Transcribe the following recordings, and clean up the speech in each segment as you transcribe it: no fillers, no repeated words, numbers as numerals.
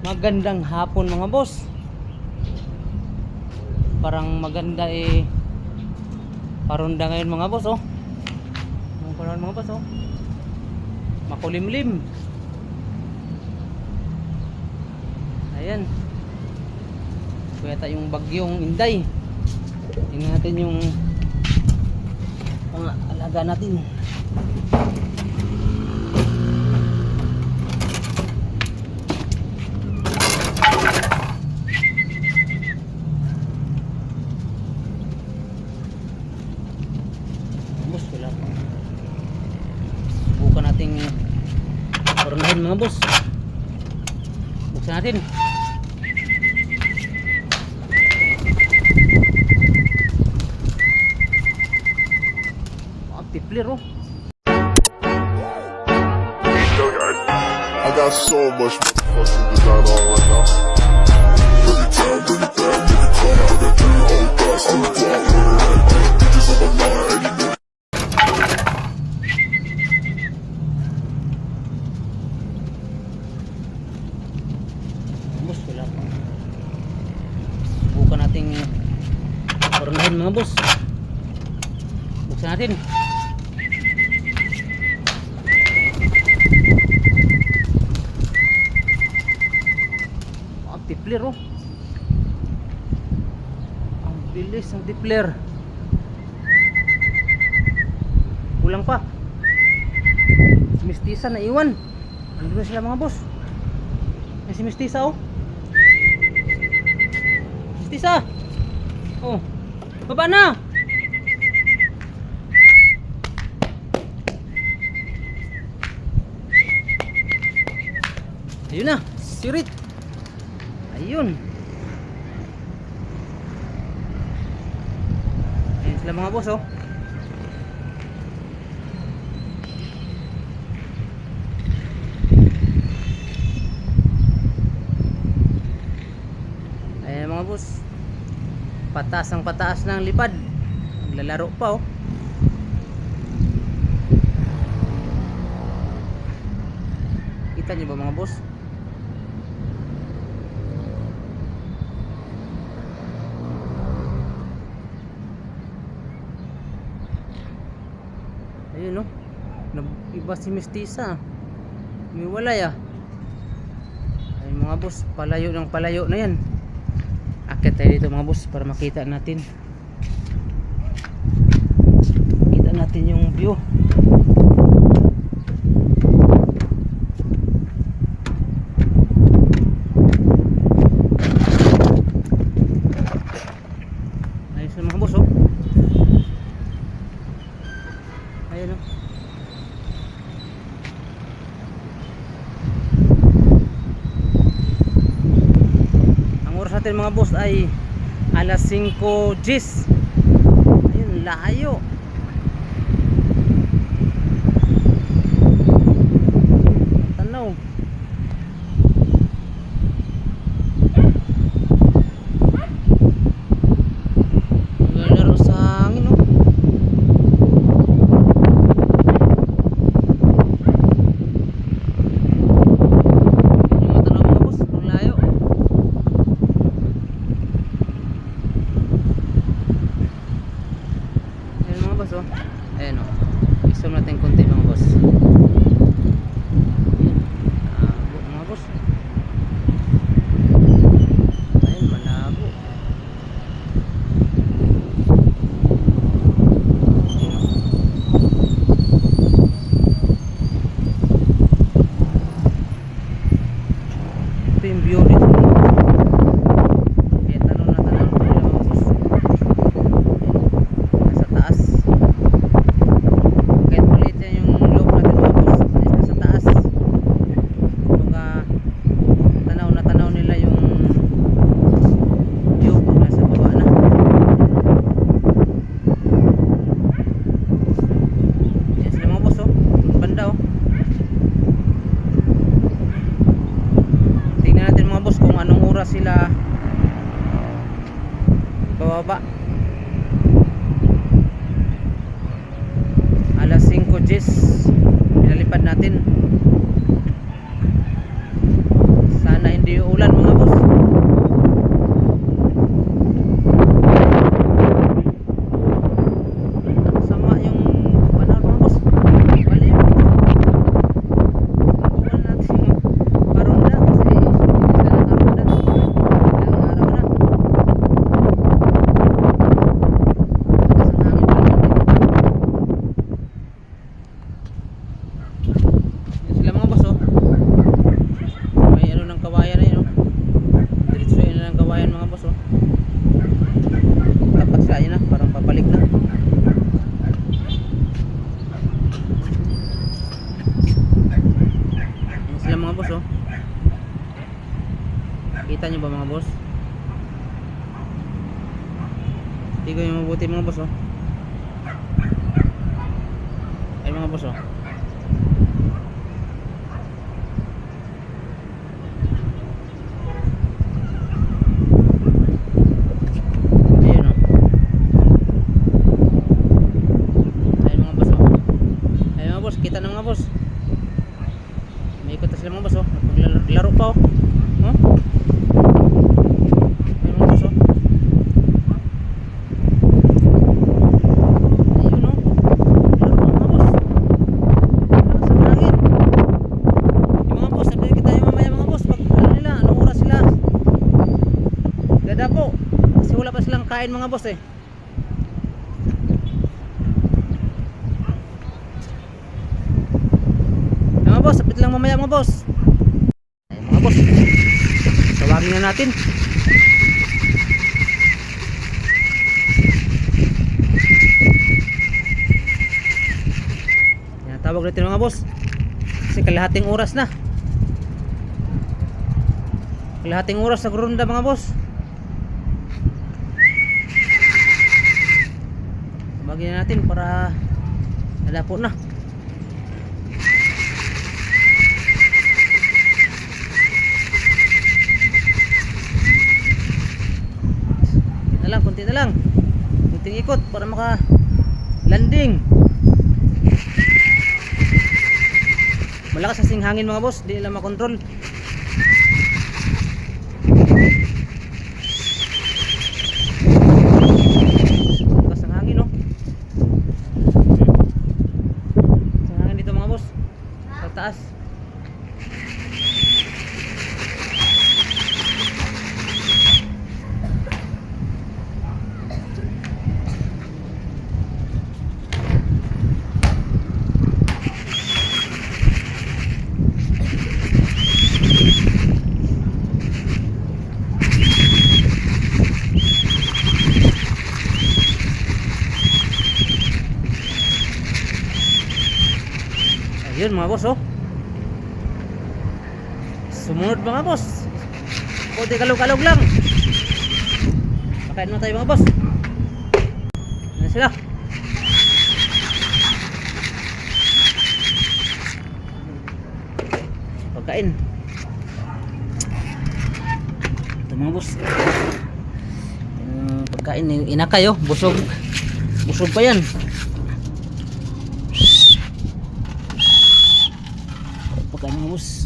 Magandang hapon mga boss. Parang maganda parunda ngayon mga boss oh. Mga boss oh. Makulimlim. Ayan. Kaya tayong bagyong Inday. Tingnan natin yung mga alaga natin. Subukan nating ornahin mga boss. Buksan natin. Tipler oh. I got so much motherfucking design on right now. Bring it down, bring it down, bring it down. I got 3 whole thoughts on the block with it right now. Bitches on my line, and you know. Boss, wala pa. Subukan nating ornahin mga boss. Buksan natin. Tipler oh. Ang bilis ng tipler. Kulang pa. Si Mistisa na iwan. Ano na sila mga boss? Ay si Mistisa oh. Mistisa. Oh. Baba na. Ayun na, sirit. Ayun. Ayun sila mga boss oh. Ayun mga boss. Pataas ang pataas ng lipad. Naglalaro pa oh. Kita niyo ba mga boss? Ayun no. Iba si Mistisa. Umiwalay ah. Ayun mga boss, palayo ng palayo na yan. Akit tayo dito mga boss para makita natin. Kita natin yung view. Ayun sa mga boss oh. Ayun oh. Ang oras natin mga boss ay alas 5 G's. Ayun, layo. Tanaw. Naglalaro sa hangin oh. Ayan o, i-zoom natin konti mga boss. Ayan, mga boss. Ayan, malabo. Ito yung view dito. Kaya tanong na tanong ko mga boss. Nasa taas. Sila bababa. Alas 5 G's pinalipad natin. Sana hindi Tayo ulan mga boss. Sama yung panahon mga boss. Balik. Ulan natin yung paronda kasi hindi sila nakaronda. Ilang araw na. Lakas ang hangin pa naman dito. Yan sila mga boss oh. May ano ng kawayan na yun oh. Diretso yun na ng kawayan mga boss oh. Tapat sila yun na, parang papalik na. Yan sila mga boss oh. Kita nyo ba mga boss? Tigo yung mabuti mga boss oh. Ay mga boss oh. Ayun oh. Ayun mga boss oh. Ayun mga boss, kita na mga boss. May ikot na sila mga boss oh. Naglaro pa oh. Oh? Ayun mga boss oh. Ayun oh. Naglaro pa mga boss. Lakas ang hangin. Yung mga boss, nakikita tayo mamaya mga boss. Pag ano nila, anong oras sila dadapo. Kasi wala pa silang kain mga boss eh. Mga boss, sapit lang mamaya mga boss. Ay mga boss, tawagin na natin. Yan, tawag natin mga boss. Kasi kalahating oras na. Kalahating oras nagrunda mga boss. Tawagin na natin para nadapo na. Konti na lang. Kunting ikot para maka landing. Malakas kasing hangin mga boss, di nila makontrol. Malakas ang hangin oh. Ang hangin dito mga boss. Sa taas. Ayun mga boss oh. Sumunod mga boss. Kunti kalog-kalog lang. Pakain mo tayo mga boss. Ano sila? Pagkain. Ito mga boss. Pagkain inakay oh. Busog. Busog pa yan. Pagkain mga boss.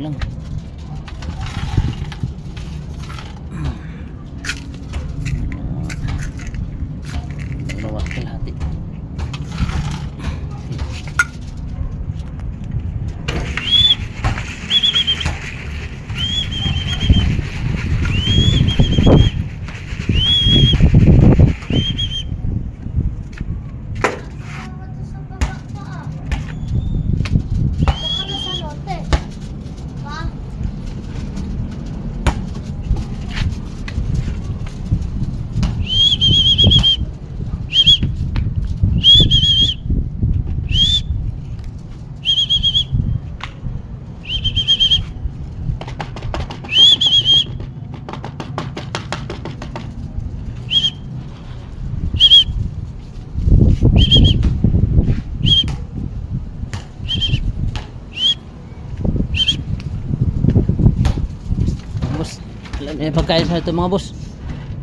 Lang. Dalawa kalahati. May pagkain sa ito mga boss.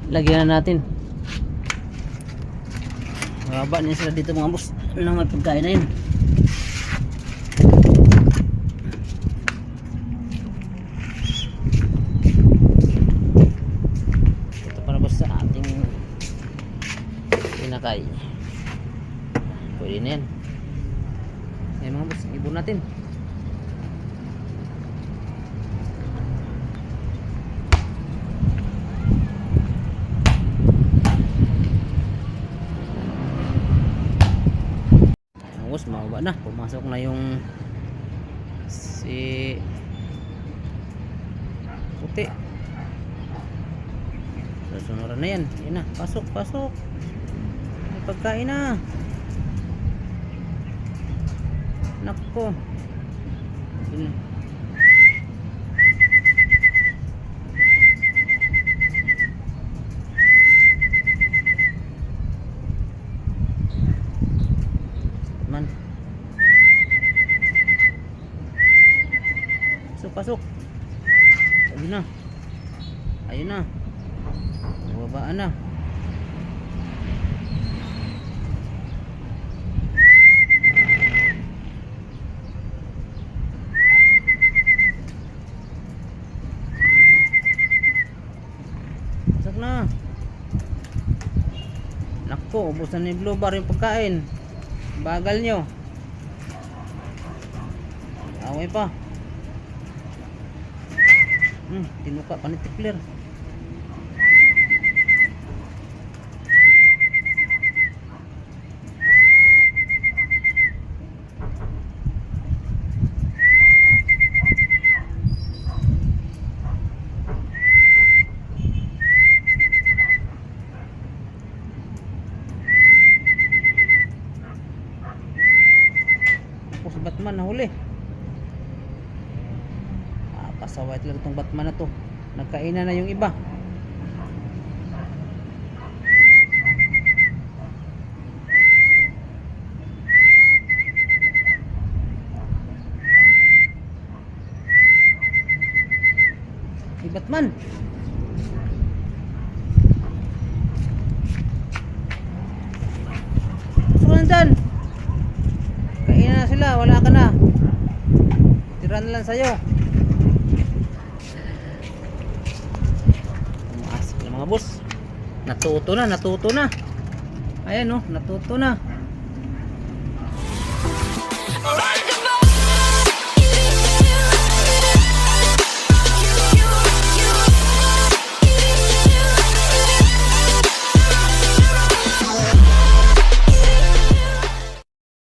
Lagyan na natin. Mababa niya sila dito mga boss. Ano lang may pagkain na yun. na, pumasok na yung si puti. Susunuran na yan. Yan na, pasok, pasok. May pagkain na. Nako. Yun. Man. Pasok, pasok. Ayun na. Ayun na. Babaan na. Pasok na. Nako, ubusan ni Blue Bar yung pagkain. Bagal nyo. Away pa. Tinuka pa ni Tipler. Si Batman nahuli. Pasaway talaga itong Batman na to. Nagkainan na yung iba. Si Batman. Pasok na dyan. Kainan na sila, wala ka na. Tira na lang sa'yo. Tumaas sila mga boss. Natuto na, natuto na. Ayan oh, natuto na.